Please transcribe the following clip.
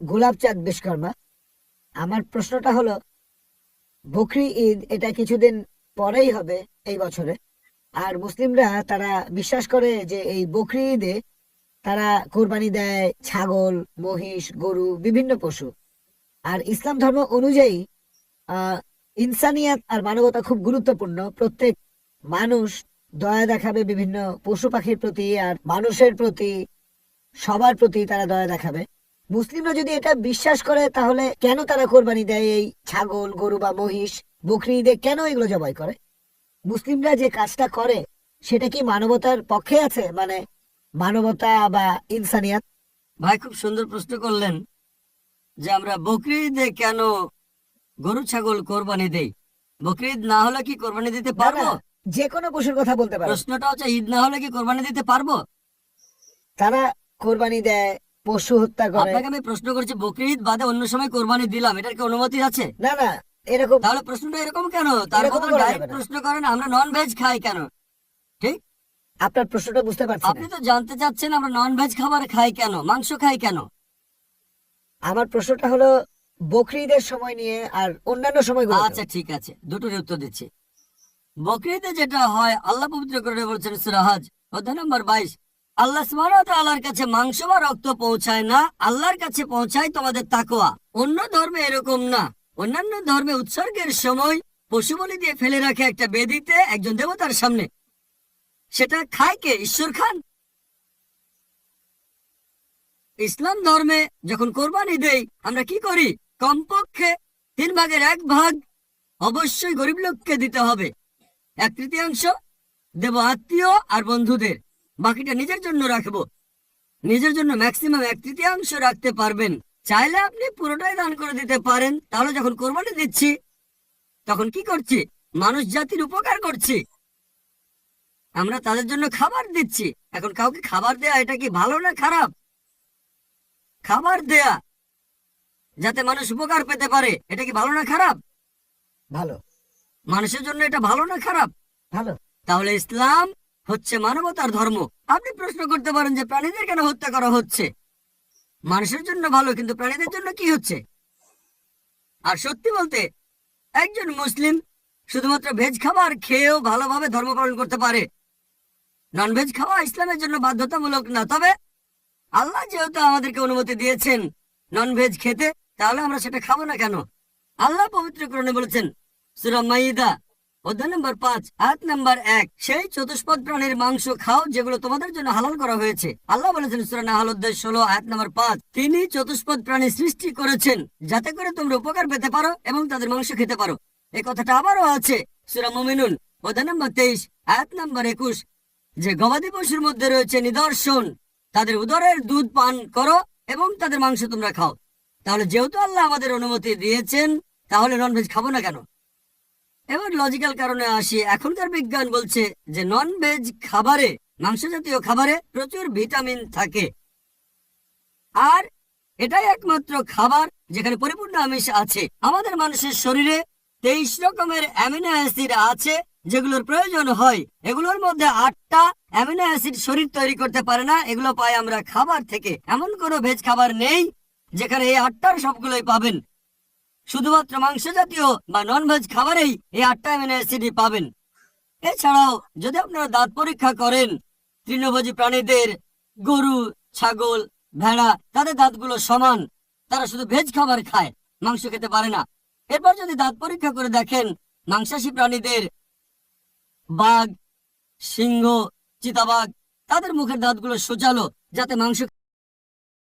গোলাপচাঁদ বিশ্বকর্মা। আমার প্রশ্নটা হলো, বকরি ঈদ এটা কিছুদিন পরেই হবে এই বছরে। আর মুসলিমরা তারা বিশ্বাস করে যে এই বকরি ঈদে তারা কোরবানি দেয় ছাগল, মহিষ, গরু, বিভিন্ন পশু। আর ইসলাম ধর্ম অনুযায়ী আহ ইনসানিয়াত আর মানবতা খুব গুরুত্বপূর্ণ। প্রত্যেক মানুষ দয়া দেখাবে বিভিন্ন পশু পাখির প্রতি আর মানুষের প্রতি, সবার প্রতি তারা দয়া দেখাবে। মুসলিমরা যদি এটা বিশ্বাস করে তাহলে কেন তারা কোরবানি দেয় এই ছাগল, গরু বা মহিষ? বকরি ঈদে কেন এগুলো জবাই করে? মুসলিমরা যে কাজটা করে সেটা কি মানবতার পক্ষে আছে, মানে মানবতা বা ইনসানিয়াত? ভাই খুব সুন্দর প্রশ্ন করলেন যে আমরা বকরি ঈদে কেন গরু ছাগল কোরবানি দেই। বকরি ঈদ না হলে কি কোরবানি দিতে না পারবো? না, যে কোনো পশুর কথা বলতে পারো। প্রশ্নটা হচ্ছে ঈদ না হলে কি কোরবানি দিতে পারবো? তারা কোরবানি দেয়, পশু হত্যা করে। আপনাকে আমি প্রশ্ন করছি বকরি ঈদ বাদে অন্য সময় কোরবানি দিলাম, এটার কি অনুমতি আছে? না না, এরকম তাহলে প্রশ্নটা এরকম কেন? তার এরকম বদলে করা যাবে ডাইরেক্ট না। প্রশ্ন করেন আমরা নন ভেজ খাই কেন। ঠিক, আপনার প্রশ্নটা বুঝতে পারছি না। আপনি তো জানতে চাচ্ছেন আমরা নন ভেজ খাবার খাই কেন, মাংস খাই কেন। আমার প্রশ্নটা হলো বকরি ঈদের সময় নিয়ে আর অন্যান্য সময়গুলো। আচ্ছা ঠিক আছে, দুটোর উত্তর দিচ্ছি। বকরি ঈদে যেটা হয়, আল্লাহ পবিত্র করে বলছেন সূরা হজ অধ্যায় নম্বর 22, আল্লাহ সুবহানাহু ওয়া তাআলার কাছে মাংস বা রক্ত পৌঁছায় না, আল্লাহর কাছে পৌঁছায় তোমাদের তাকওয়া। অন্য ধর্মে এরকম না। অন্যান্য ধর্মে উৎসর্গের সময় পশু বলি দিয়ে ফেলে রাখে একটা বেদিতে একজন দেবতার সামনে। সেটা খায় কে? ঈশ্বর খান। ইসলাম ধর্মে যখন কোরবানি দেই আমরা কি করি? কমপক্ষে 3/1 অবশ্যই গরিব লোককে দিতে হবে, 1/3 দেব আত্মীয় আর বন্ধুদের, বাকিটা নিজের জন্য রাখবো। নিজের জন্য ম্যাক্সিমাম 1/3 রাখতে পারবেন। চাইলে আপনি পুরোটাই দান করে দিতে পারেন। তাহলে যখন কোরবানি দিচ্ছি তখন কি করছি? মানুষ জাতির উপকার করছি। আমরা তাদের জন্য খাবার দিচ্ছি। এখন কাউকে খাবার দেয়া এটা কি ভালো না খারাপ? খাবার দেয়া যাতে মানুষ উপকার পেতে পারে, এটা কি ভালো না খারাপ? ভালো। মানুষের জন্য এটা ভালো না খারাপ? ভালো। তাহলে ইসলাম হচ্ছে মানবতার ধর্ম। আপনি প্রশ্ন করতে পারেন যে প্রাণীদের কেন হত্যা করা হচ্ছে? মানুষের জন্য ভালো, কিন্তু প্রাণীদের জন্য কি হচ্ছে? আর সত্যি বলতে একজন মুসলিম শুধুমাত্র ভেজ খাবার খেয়েও ভালোভাবে ধর্ম পালন করতে পারে। নন ভেজ খাওয়া ইসলামের জন্য বাধ্যতামূলক না। তবে আল্লাহ যেহেতু আমাদেরকে অনুমতি দিয়েছেন নন ভেজ খেতে, তাহলে আমরা সেটা খাবো না কেন? আল্লাহ পবিত্র কোরআনে বলেছেন সূরা মাইদা অধ্যায় নম্বর 5 আয়াত নম্বর 1, সেই চতুষ্পদ প্রাণীর মাংস খাও যেগুলো তোমাদের জন্য হালাল করা হয়েছে। আল্লাহ বলেছেন সূরা নাহল অধ্যায় 16 আয়াত নম্বর 5, তিনি চতুষ্পদ প্রাণী সৃষ্টি করেছেন যাতে করে তোমরা উপকার পেতে পারো এবং তাদের মাংস খেতে পারো। এই কথাটা আবারও আছে সূরা মুমিনুন অধ্যায় নম্বর 23 আয়াত নম্বর 21, যে গবাদি পশুর মধ্যে রয়েছে নিদর্শন, তাদের উদরের দুধ পান করো এবং তাদের মাংস তোমরা খাও। তাহলে যেহেতু আল্লাহ আমাদের অনুমতি দিয়েছেন, তাহলে ননভেজ খাবো না কেন? এবার লজিক্যাল কারণে আসি। এখনকার বিজ্ঞান বলছে যে নন ভেজ খাবারে, মাংস জাতীয় খাবারে প্রচুর ভিটামিন থাকে, আর এটাই একমাত্র খাবার যেখানে পরিপূর্ণ আমিষ আছে। আমাদের মানুষের শরীরে 23 রকমের অ্যামিনো অ্যাসিড আছে যেগুলোর প্রয়োজন হয়। এগুলোর মধ্যে 8টা অ্যামিনো অ্যাসিড শরীর তৈরি করতে পারে না, এগুলো পাই আমরা খাবার থেকে। এমন কোনো ভেজ খাবার নেই যেখানে এই 8টার সবগুলোই পাবেন। শুধুমাত্র মাংস জাতীয় বা নন ভেজ খাবারেই এই 8টা অ্যামিনো অ্যাসিডই পাবেন। এছাড়াও যদি আপনারা দাঁত পরীক্ষা করেন তৃণভোজী প্রাণীদের, গরু, ছাগল, ভেড়া, তাদের দাঁতগুলো সমান। তারা শুধু ভেজ খাবার খায়, মাংস খেতে পারে না। এরপর যদি দাঁত পরীক্ষা করে দেখেন মাংসাশী প্রাণীদের, বাঘ, সিংহ, চিতাবাঘ, তাদের মুখের দাঁতগুলো সোজালো যাতে মাংস